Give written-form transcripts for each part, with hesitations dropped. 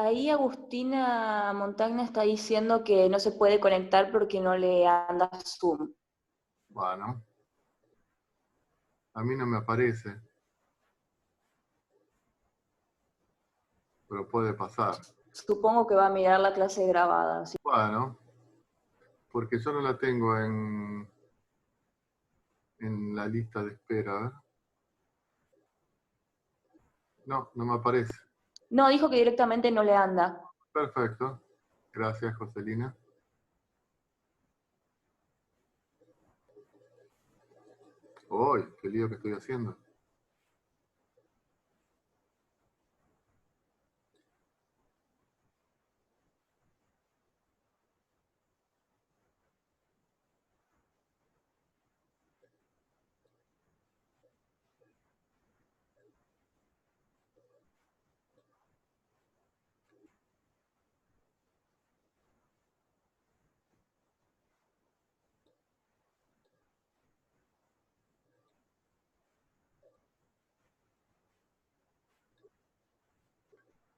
Ahí Agustina Montagna está diciendo que no se puede conectar porque no le anda Zoom. Bueno, a mí no me aparece, pero puede pasar. Supongo que va a mirar la clase grabada. ¿Sí? Bueno, porque yo no la tengo en la lista de espera. A ver. No, no me aparece. No, dijo que directamente no le anda. Perfecto. Gracias, Joselina. ¡Uy, qué lío que estoy haciendo!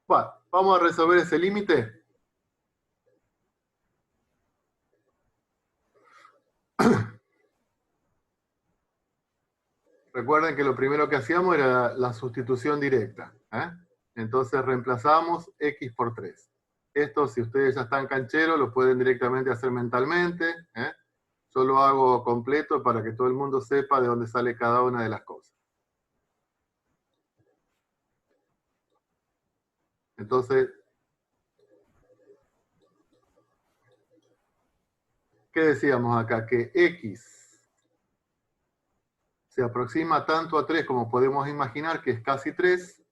Bueno, vamos a resolver ese límite. Recuerden que lo primero que hacíamos era la sustitución directa. Entonces reemplazamos x por 3. Esto, si ustedes ya están cancheros, lo pueden directamente hacer mentalmente. Yo lo hago completo para que todo el mundo sepa de dónde sale cada una de las cosas. Entonces, ¿qué decíamos acá? Que x se aproxima tanto a 3 como podemos imaginar, que es casi 3.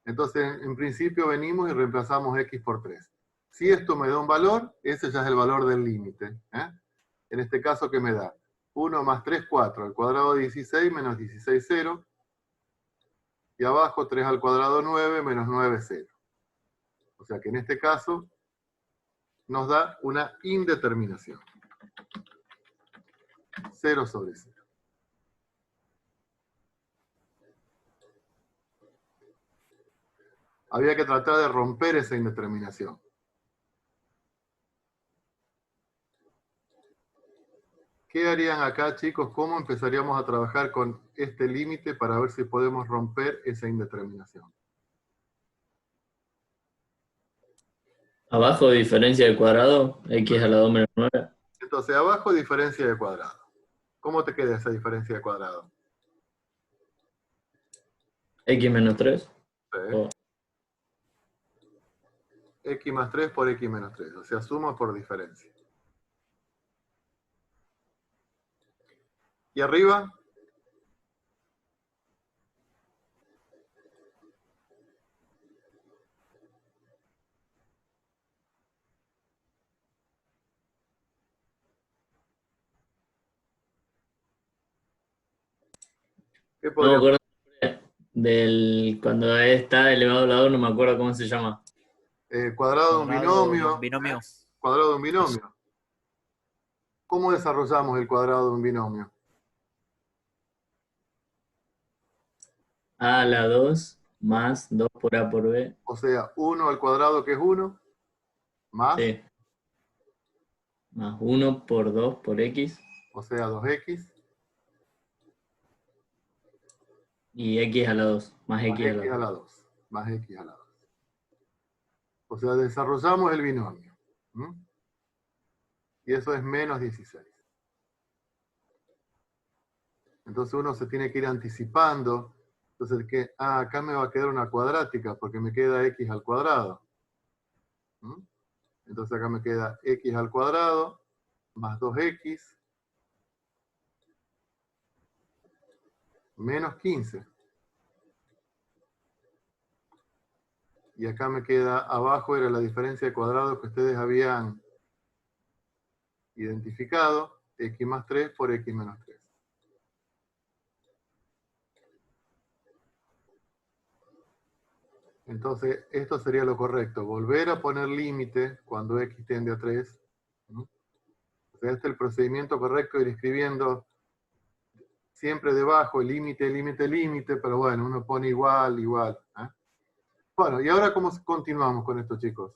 Entonces, en principio venimos y reemplazamos x por 3. Si esto me da un valor, ese ya es el valor del límite. En este caso, ¿qué me da? 1 más 3, 4. Al cuadrado 16 menos 16, 0. Y abajo 3 al cuadrado 9 menos 9, 0. O sea que en este caso nos da una indeterminación. 0 sobre 0. Había que tratar de romper esa indeterminación. ¿Qué harían acá, chicos? ¿Cómo empezaríamos a trabajar con este límite para ver si podemos romper esa indeterminación? Abajo, diferencia de cuadrado, x a la 2 menos 9. Entonces, abajo, diferencia de cuadrado. ¿Cómo te queda esa diferencia de cuadrado? X menos 3. Sí. Oh. X más 3 por X menos 3. O sea, suma por diferencia. ¿Y arriba? ¿Qué No me podríamos? acuerdo cuando está elevado a la 2, no me acuerdo cómo se llama. Cuadrado de un binomio. Binomio. Cuadrado de un binomio. ¿Cómo desarrollamos el cuadrado de un binomio? A a la 2 más 2 por A por B. O sea, 1 al cuadrado, que es 1, más, Sí. Más 1 por 2 por X. o sea, 2x, Y X a la 2. Más más X a la x a 2. la 2. Más x a la 2. O sea, desarrollamos el binomio. Y eso es menos 16. Entonces uno se tiene que ir anticipando. Entonces, acá me va a quedar una cuadrática porque me queda x al cuadrado. Entonces acá me queda x al cuadrado más 2x menos 15. Y acá me queda, abajo era la diferencia de cuadrados que ustedes habían identificado, x más 3 por x menos 3. Entonces, esto sería lo correcto, volver a poner límite cuando x tiende a 3. O sea, este es el procedimiento correcto, ir escribiendo siempre debajo el límite, límite, límite, pero bueno, uno pone igual, igual. Bueno, ¿y ahora cómo continuamos con esto, chicos?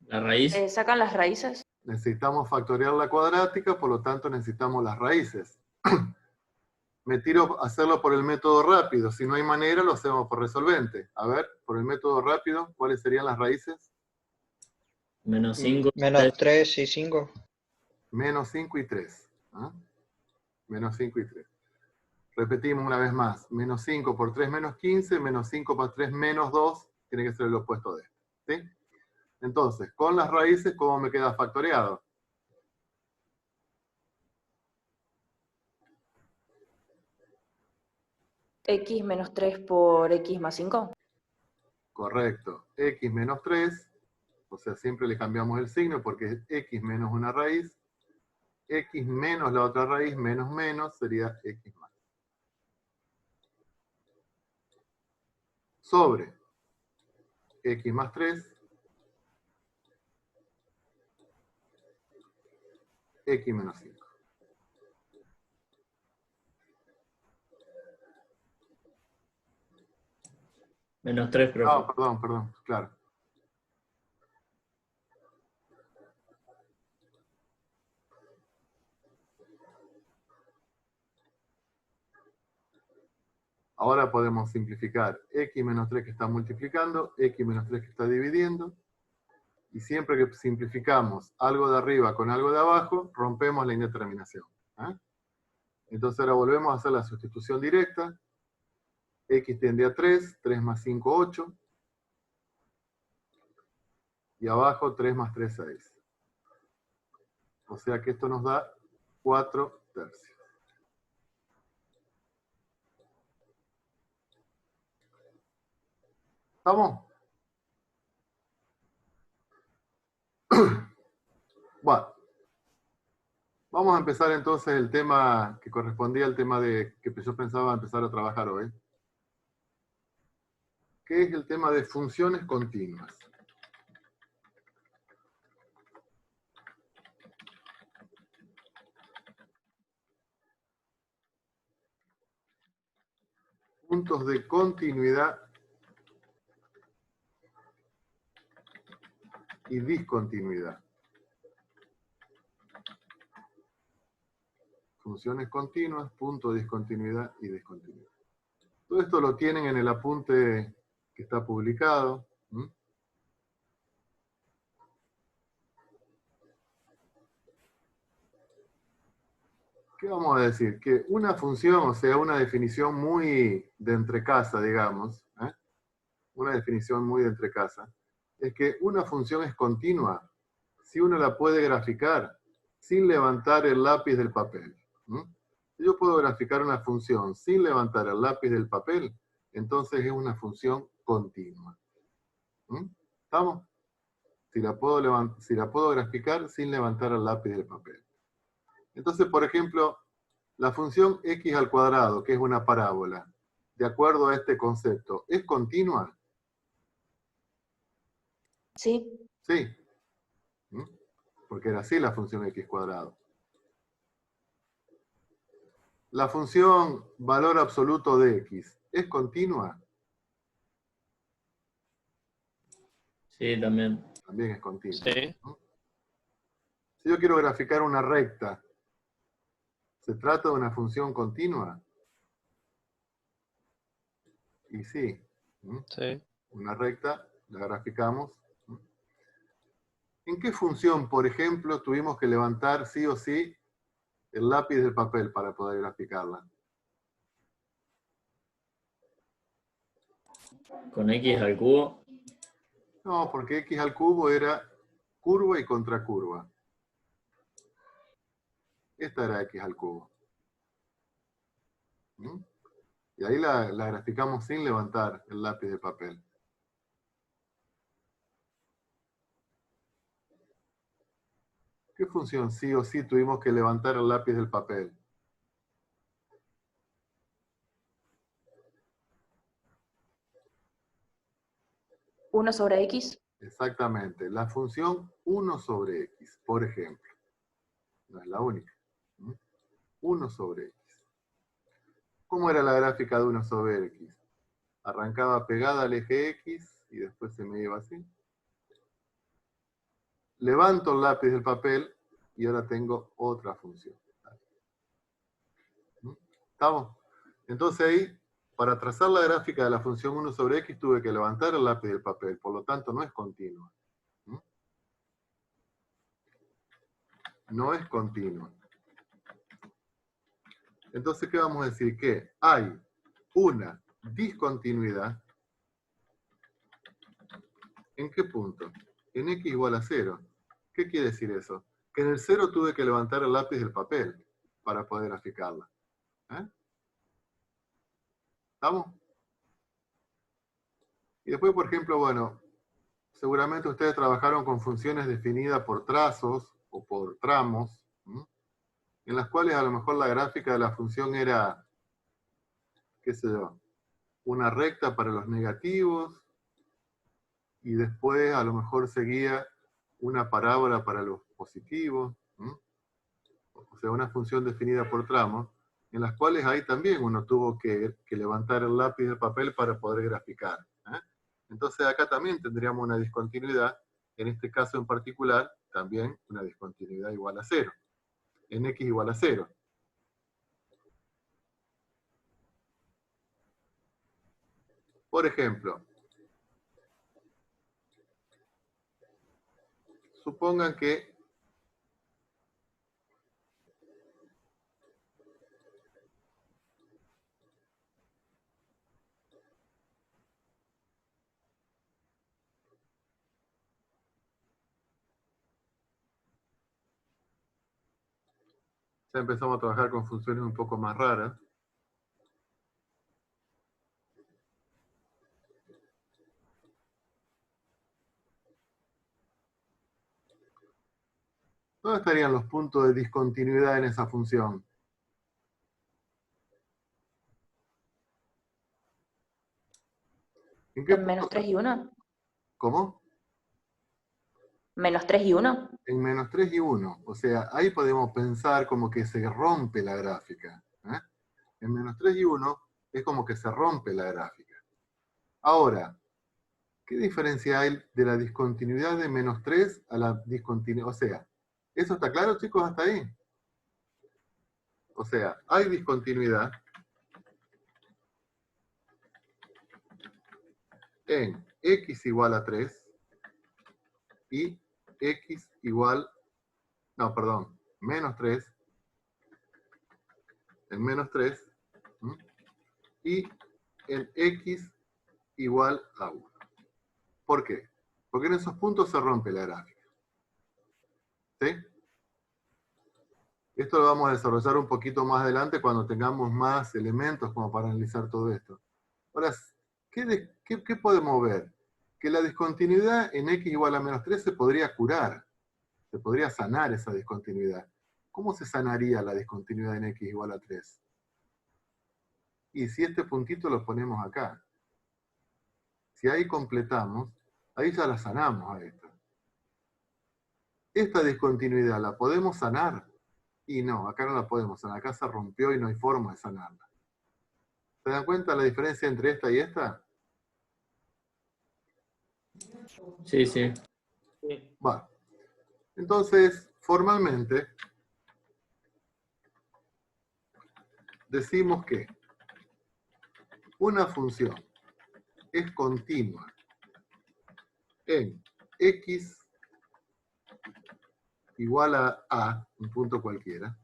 La raíz. ¿Sacan las raíces? Necesitamos factoriar la cuadrática, por lo tanto necesitamos las raíces. Me tiro a hacerlo por el método rápido. Si no hay manera, lo hacemos por resolvente. A ver, por el método rápido, ¿cuáles serían las raíces? Menos 5. Menos 3 y 5. Menos 5 y 3. ¿Ah? Menos 5 y 3. Repetimos una vez más. Menos 5 por 3 menos 15. Menos 5 por 3 menos 2. Tiene que ser el opuesto de esto. ¿Sí? Entonces, con las raíces, ¿cómo me queda factoreado? X menos 3 por X más 5. Correcto. X menos 3. O sea, siempre le cambiamos el signo porque es X menos una raíz. X menos la otra raíz, menos menos, sería X más. Sobre X más 3. X menos 5. Menos 3, profe. No, perdón, claro. Ahora podemos simplificar X menos 3 que está multiplicando, X menos 3 que está dividiendo, y siempre que simplificamos algo de arriba con algo de abajo, rompemos la indeterminación. ¿Eh? Entonces ahora volvemos a hacer la sustitución directa. X tiende a 3, 3 más 5, 8. Y abajo 3 más 3, 6. O sea que esto nos da 4 tercios. ¿Estamos? Bueno. Vamos a empezar entonces el tema que correspondía al tema de que yo pensaba empezar a trabajar hoy. Que es el tema de funciones continuas. Puntos de continuidad y discontinuidad. Funciones continuas, punto de discontinuidad y discontinuidad. Todo esto lo tienen en el apunte que está publicado. ¿Qué vamos a decir? Que una función, o sea, una definición muy de entrecasa, digamos, una definición muy de entrecasa, es que una función es continua si uno la puede graficar sin levantar el lápiz del papel. Si yo puedo graficar una función sin levantar el lápiz del papel, entonces es una función continua. ¿Estamos? Si la puedo graficar sin levantar el lápiz del papel. Entonces, por ejemplo, la función x al cuadrado, que es una parábola, de acuerdo a este concepto, ¿es continua? Sí. Sí. Porque era así la función x cuadrado. La función valor absoluto de x, ¿es continua? Sí, también. También es continua. Sí. Si yo quiero graficar una recta, ¿se trata de una función continua? Y sí. Sí. Una recta, la graficamos. ¿En qué función, por ejemplo, tuvimos que levantar sí o sí el lápiz del papel para poder graficarla? Con x al cubo. No, porque x al cubo era curva y contracurva. Esta era x al cubo. Y ahí la graficamos sin levantar el lápiz de papel. ¿Qué función sí o sí tuvimos que levantar el lápiz del papel? ¿1 sobre X? Exactamente, la función 1 sobre x, por ejemplo. No es la única. 1 sobre x. ¿Cómo era la gráfica de 1 sobre X? Arrancaba pegada al eje X y después se me iba así. Levanto el lápiz del papel y ahora tengo otra función. ¿Estamos? Entonces ahí, para trazar la gráfica de la función 1 sobre X, tuve que levantar el lápiz del papel, por lo tanto no es continua. No es continua. Entonces, ¿qué vamos a decir? Que hay una discontinuidad. ¿En qué punto? En X igual a 0. ¿Qué quiere decir eso? Que en el 0 tuve que levantar el lápiz del papel para poder graficarla. ¿Estamos? Y después, por ejemplo, bueno, seguramente ustedes trabajaron con funciones definidas por trazos o por tramos, en las cuales a lo mejor la gráfica de la función era, qué sé yo, una recta para los negativos, y después a lo mejor seguía una parábola para los positivos, o sea, una función definida por tramos, en las cuales ahí también uno tuvo que levantar el lápiz del papel para poder graficar. Entonces acá también tendríamos una discontinuidad, en este caso en particular, también una discontinuidad igual a 0, en X igual a 0. Por ejemplo, supongan que ya empezamos a trabajar con funciones un poco más raras. ¿Dónde estarían los puntos de discontinuidad en esa función? ¿En qué En menos punto? 3 y 1. ¿Cómo? Menos 3 y 1. En menos 3 y 1. O sea, ahí podemos pensar como que se rompe la gráfica. En menos 3 y 1 es como que se rompe la gráfica. Ahora, ¿qué diferencia hay de la discontinuidad de menos 3 a la discontinuidad? O sea, ¿eso está claro, chicos, hasta ahí? O sea, hay discontinuidad en X igual a 3 y X igual, no, perdón, menos 3, en menos 3, y en X igual a 1. ¿Por qué? Porque en esos puntos se rompe la gráfica. ¿Sí? Esto lo vamos a desarrollar un poquito más adelante cuando tengamos más elementos como para analizar todo esto. Ahora, ¿qué podemos ver? Que la discontinuidad en X igual a menos 3 se podría curar. Se podría sanar esa discontinuidad. ¿Cómo se sanaría la discontinuidad en X igual a 3? Y si este puntito lo ponemos acá, si ahí completamos, ahí ya la sanamos a esta. Esta discontinuidad, ¿la podemos sanar? Y no, acá no la podemos sanar. Acá se rompió y no hay forma de sanarla. ¿Se dan cuenta la diferencia entre esta y esta? Sí, sí. Bueno, entonces, formalmente, decimos que una función es continua en X igual a un punto cualquiera,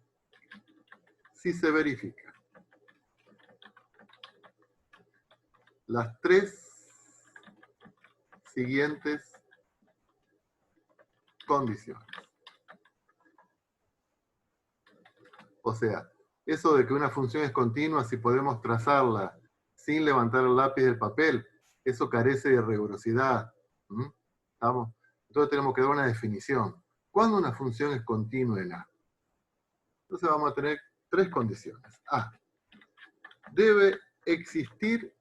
si se verifica las tres siguientes condiciones. O sea, eso de que una función es continua si podemos trazarla sin levantar el lápiz del papel, eso carece de rigurosidad. ¿Estamos? Entonces tenemos que dar una definición. ¿Cuándo una función es continua en A? Entonces vamos a tener tres condiciones. A. Debe existir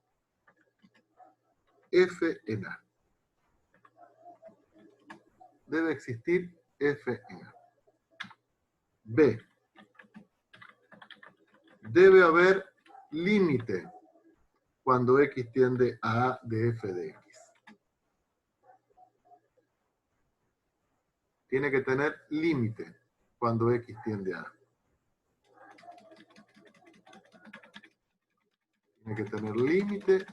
f en A. Debe existir f en A. B. Debe haber límite cuando x tiende a A de f de x. Tiene que tener límite cuando x tiende a A. Tiene que tener límite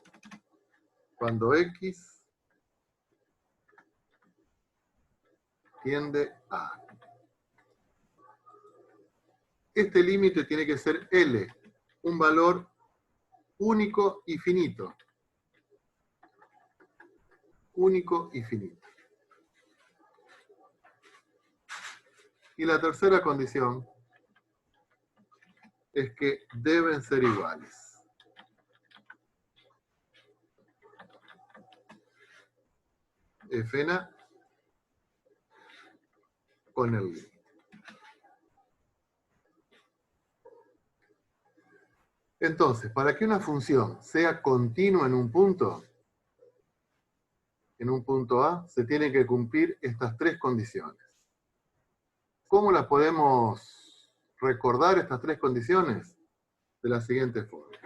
cuando x tiende a A. Este límite tiene que ser L, un valor único y finito. Único y finito. Y la tercera condición es que deben ser iguales. Fna con el límite. Entonces, para que una función sea continua en un punto A, se tienen que cumplir estas tres condiciones. ¿Cómo las podemos recordar estas tres condiciones? De la siguiente forma.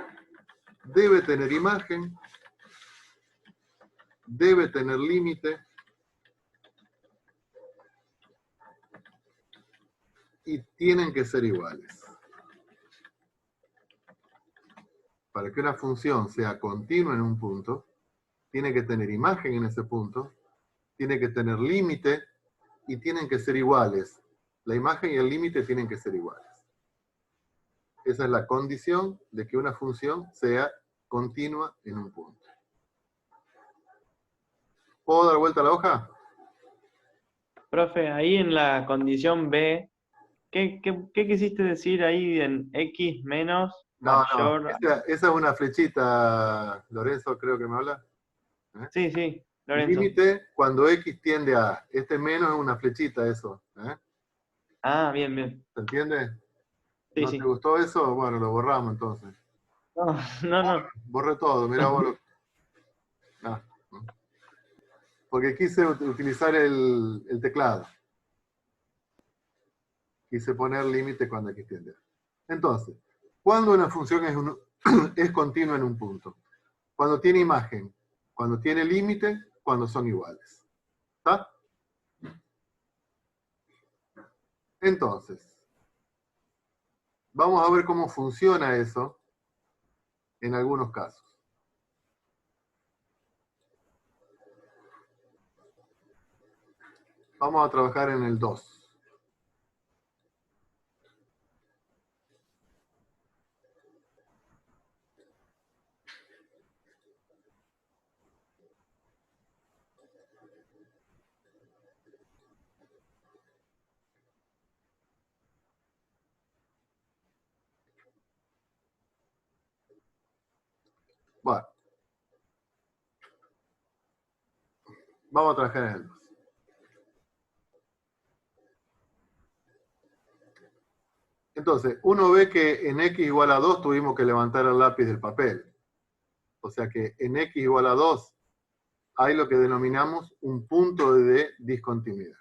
Debe tener imagen, debe tener límite y tienen que ser iguales. Para que una función sea continua en un punto, tiene que tener imagen en ese punto, tiene que tener límite y tienen que ser iguales. La imagen y el límite tienen que ser iguales. Esa es la condición de que una función sea continua en un punto. ¿Puedo dar vuelta a la hoja? Profe, ahí en la condición B, ¿qué quisiste decir ahí en X menos mayor? No, esa es una flechita, Lorenzo, creo que me habla. Sí, sí, Lorenzo. Límite cuando X tiende a A. Este menos es una flechita, eso. Ah, bien, bien. ¿Se entiende? Sí, ¿No sí. te gustó eso? Bueno, lo borramos entonces. No. Borré todo, mirá vos. Ah. Porque quise utilizar el teclado. Quise poner límite cuando X tiende a A. Entonces, cuando una función es continua en un punto. Cuando tiene imagen, cuando tiene límite, cuando son iguales. ¿Está? Entonces, vamos a ver cómo funciona eso en algunos casos. Vamos a trabajar en el 2. Bueno. Vamos a trabajar en el 2. Entonces, uno ve que en x igual a 2 tuvimos que levantar el lápiz del papel. O sea que en x igual a 2 hay lo que denominamos un punto de discontinuidad.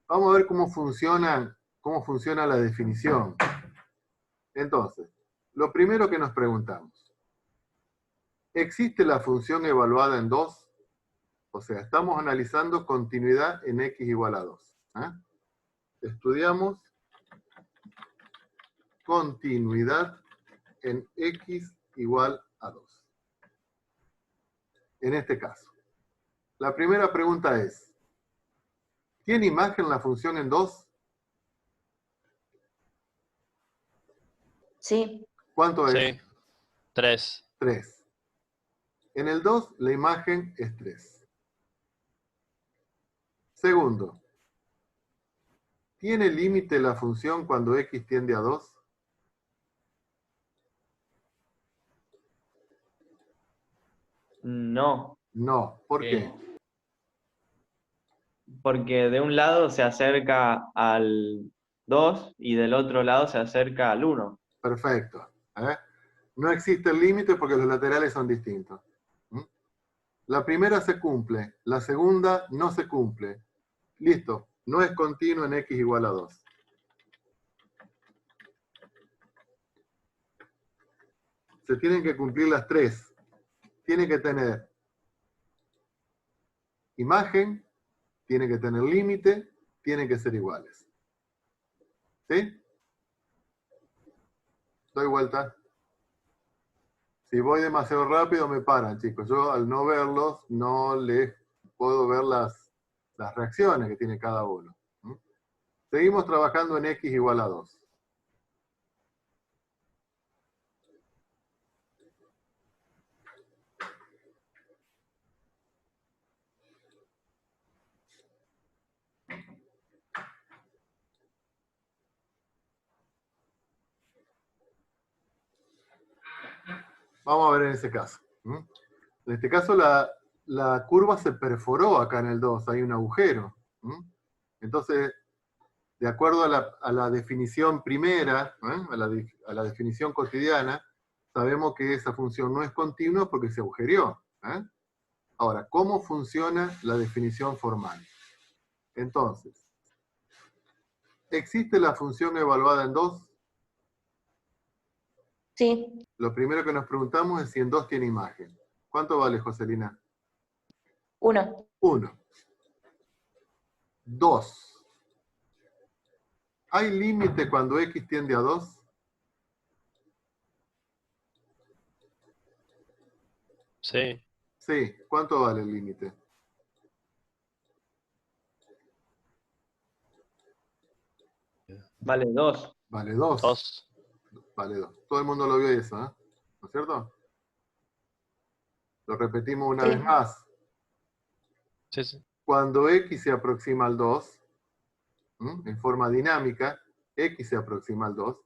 Vamos a ver cómo funciona la definición. Entonces, lo primero que nos preguntamos, ¿existe la función evaluada en 2? O sea, estamos analizando continuidad en x igual a 2. Estudiamos continuidad en x igual a 2. En este caso. La primera pregunta es, ¿tiene imagen la función en 2? Sí. ¿Cuánto es? Sí. 3. 3. En el 2 la imagen es 3. Segundo, ¿tiene límite la función cuando x tiende a 2? No, No. ¿Por qué? porque de un lado se acerca al 2 y del otro lado se acerca al 1. Perfecto. No existe el límite porque los laterales son distintos. La primera se cumple, la segunda no se cumple. Listo, no es continuo en x igual a 2. se tienen que cumplir las tres. Tiene que tener imagen, tiene que tener límite, tienen que ser iguales. ¿Sí? Doy vuelta. Si voy demasiado rápido me paran, chicos. Yo al no verlos no les puedo ver las reacciones que tiene cada uno. ¿Mm? Seguimos trabajando en x igual a 2. Vamos a ver en ese caso. ¿Mm? En este caso la curva se perforó acá en el 2, hay un agujero. ¿Mm? Entonces, de acuerdo a la definición primera, a la definición cotidiana, sabemos que esa función no es continua porque se agujereó. Ahora, ¿cómo funciona la definición formal? Entonces, ¿existe la función evaluada en 2? Sí, Lo primero que nos preguntamos es si en 2 tiene imagen. ¿Cuánto vale, Joselina? 1. 1. 2. ¿Hay límite cuando x tiende a 2? Sí. Sí. ¿Cuánto vale el límite? Vale 2. Vale 2. 2. Vale 2. Todo el mundo lo vio eso, ¿no es cierto? Lo repetimos una Sí. vez más. Sí, sí. Cuando x se aproxima al 2, en forma dinámica, x se aproxima al 2,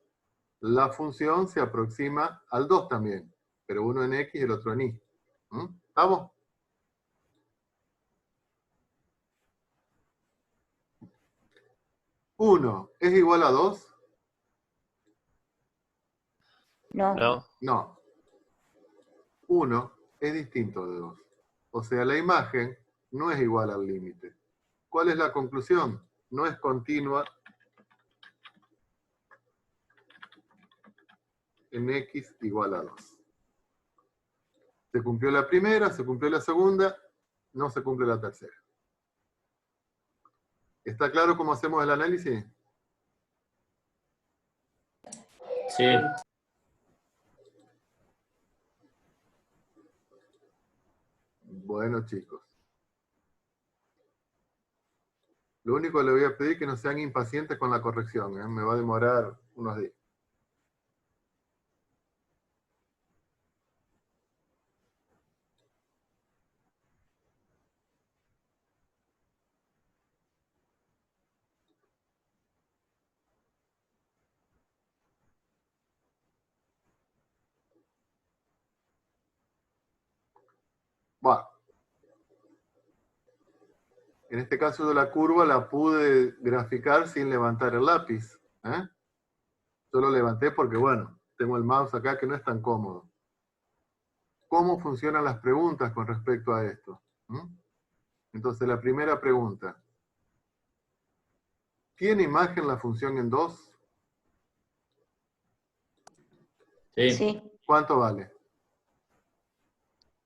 la función se aproxima al 2 también, pero uno en x y el otro en y. ¿Estamos? ¿1 es igual a 2? No. No. No. 1 es distinto de 2. O sea, la imagen no es igual al límite. ¿Cuál es la conclusión? No es continua en x igual a 2. Se cumplió la primera, se cumplió la segunda, no se cumple la tercera. ¿Está claro cómo hacemos el análisis? Sí. Bueno, chicos. Lo único que les voy a pedir es que no sean impacientes con la corrección. Me va a demorar unos días. Bueno. En este caso de la curva la pude graficar sin levantar el lápiz. Yo lo levanté porque, bueno, tengo el mouse acá que no es tan cómodo. ¿Cómo funcionan las preguntas con respecto a esto? Entonces, la primera pregunta. ¿Tiene imagen la función en 2? Sí. Sí. ¿Cuánto vale?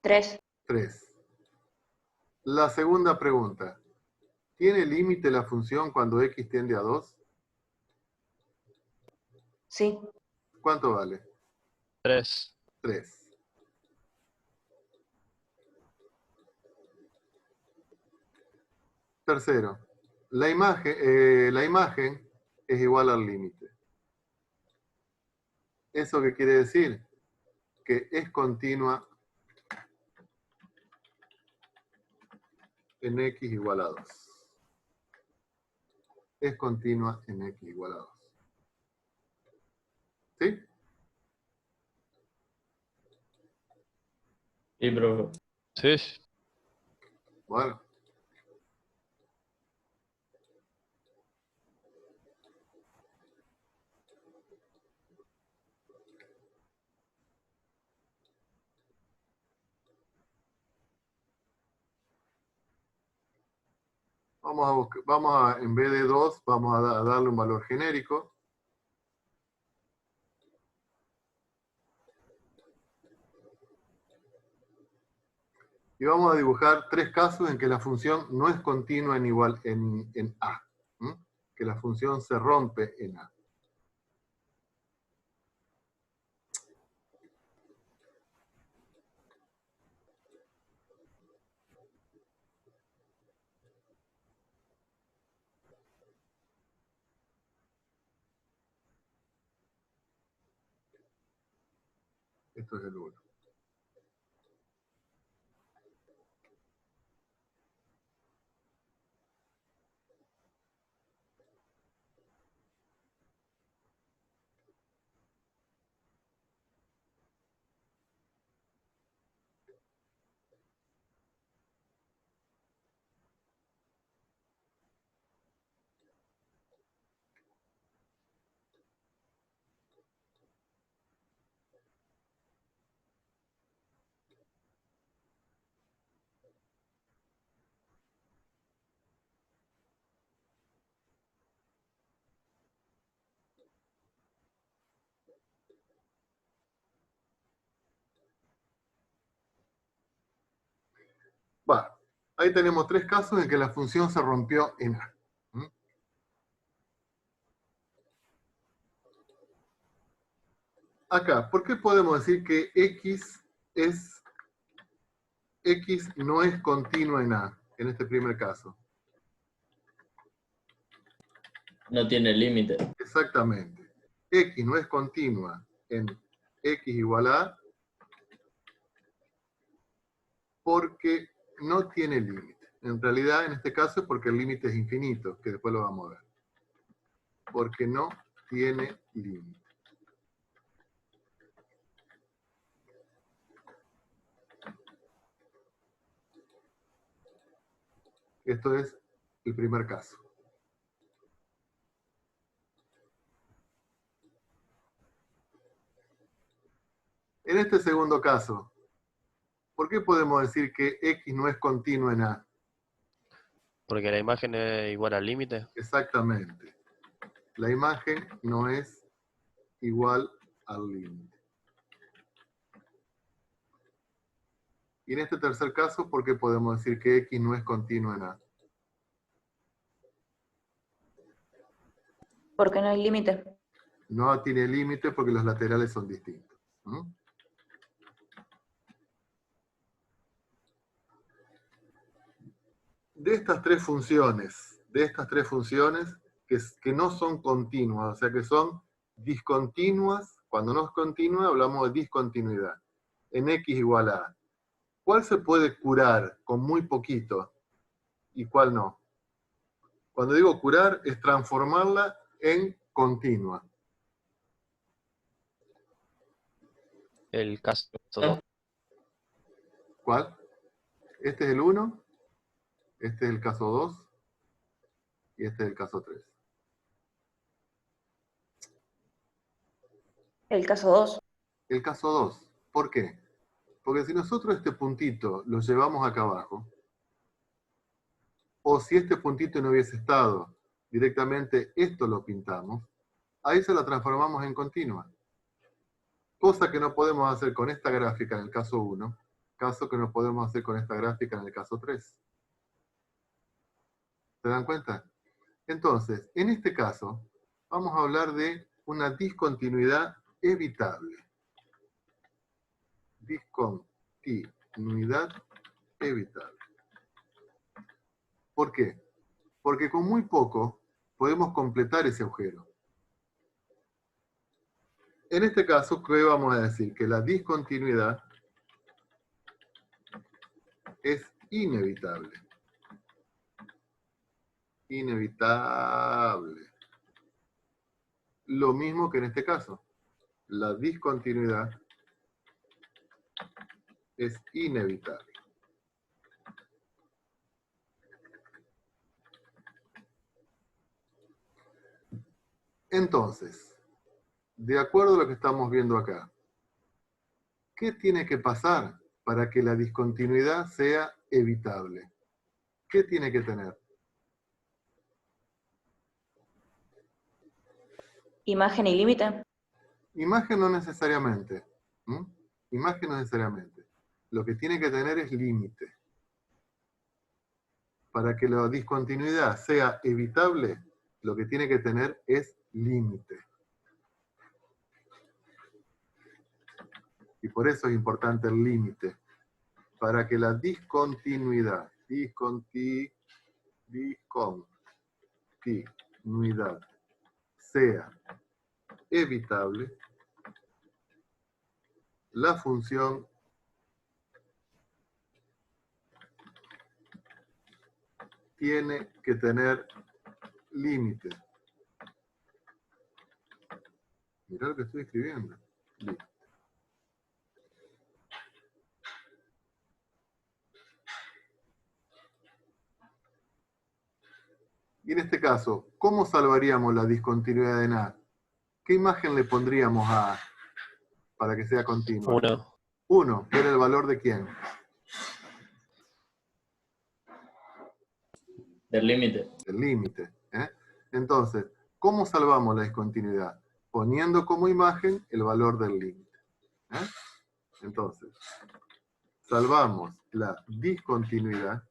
3. 3. La segunda pregunta. ¿Tiene límite la función cuando x tiende a 2? Sí. ¿Cuánto vale? 3. 3. Tercero, la imagen es igual al límite. ¿Eso qué quiere decir? Que es continua en x igual a 2. Es continua en x igual a 2. ¿Sí? Sí, profe. Sí. Bueno. En vez de 2, vamos a darle un valor genérico. Y vamos a dibujar tres casos en que la función no es continua en A. ¿Mm? Que la función se rompe en A. Esto es el 1. Bueno, ahí tenemos tres casos en que la función se rompió en A. ¿Mm? Acá, ¿por qué podemos decir que X no es continua en A, en este primer caso? No tiene límite. Exactamente. X no es continua en X igual a porque no tiene límite. En realidad, en este caso es porque el límite es infinito, que después lo vamos a ver. Porque no tiene límite. Esto es el primer caso. En este segundo caso, ¿por qué podemos decir que X no es continua en A? Porque la imagen es igual al límite. Exactamente. La imagen no es igual al límite. Y en este tercer caso, ¿por qué podemos decir que X no es continua en A? Porque no hay límite. No tiene límite porque los laterales son distintos. ¿Mm? De estas tres funciones que no son continuas, o sea que son discontinuas, cuando no es continua hablamos de discontinuidad, en X igual a, ¿cuál se puede curar con muy poquito y cuál no? Cuando digo curar es transformarla en continua. El caso 2. ¿Cuál? Este es el 1, este es el caso 2 y este es el caso 3. El caso 2. El caso 2, ¿por qué? Porque si nosotros este puntito lo llevamos acá abajo, o si este puntito no hubiese estado, directamente esto lo pintamos, ahí se la transformamos en continua. Cosa que no podemos hacer con esta gráfica en el caso 1, caso que no podemos hacer con esta gráfica en el caso 3. ¿Se dan cuenta? Entonces, en este caso, vamos a hablar de una discontinuidad evitable. Discontinuidad evitable. ¿Por qué? Porque con muy poco podemos completar ese agujero. En este caso, ¿qué vamos a decir? Que la discontinuidad es inevitable. Inevitable. Lo mismo que en este caso. La discontinuidad es inevitable. Entonces, de acuerdo a lo que estamos viendo acá, ¿qué tiene que pasar para que la discontinuidad sea evitable? ¿Qué tiene que tener? Imagen y límite. Imagen no necesariamente. ¿Mm? Imagen no necesariamente. lo que tiene que tener es límite. Para que la discontinuidad sea evitable, lo que tiene que tener es límite. Y por eso es importante el límite. Para que la discontinuidad sea evitable, la función tiene que tener límite. Mirá lo que estoy escribiendo. Límite. Y en este caso, ¿cómo salvaríamos la discontinuidad de NAT? ¿Qué imagen le pondríamos a para que sea continua? 1. 1, que era el valor de quién. Del límite. El límite. Entonces, ¿cómo salvamos la discontinuidad? Poniendo como imagen el valor del límite. Entonces, salvamos la discontinuidad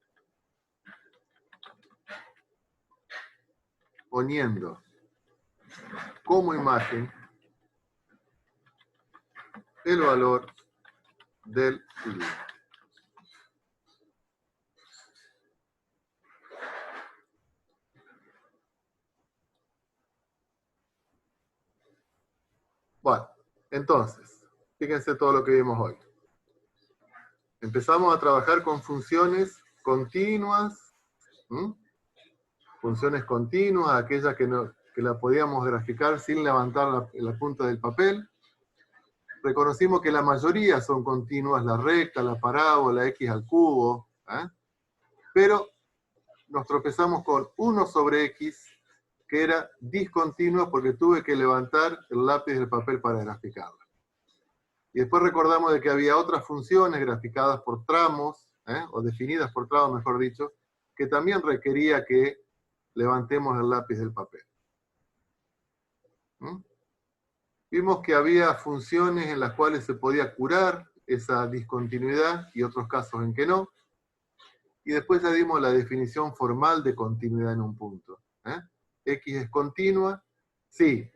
poniendo como imagen el valor del límite. Bueno, entonces, fíjense todo lo que vimos hoy. Empezamos a trabajar con funciones continuas, funciones continuas, aquellas que la podíamos graficar sin levantar la punta del papel. Reconocimos que la mayoría son continuas, la recta, la parábola, x al cubo, pero nos tropezamos con 1 sobre x, que era discontinua porque tuve que levantar el lápiz del papel para graficarla. Y después recordamos de que había otras funciones graficadas por tramos, o definidas por tramos, mejor dicho, que también requería que levantemos el lápiz del papel. Vimos que había funciones en las cuales se podía curar esa discontinuidad y otros casos en que no. Y después ya dimos la definición formal de continuidad en un punto. X es continua, sí,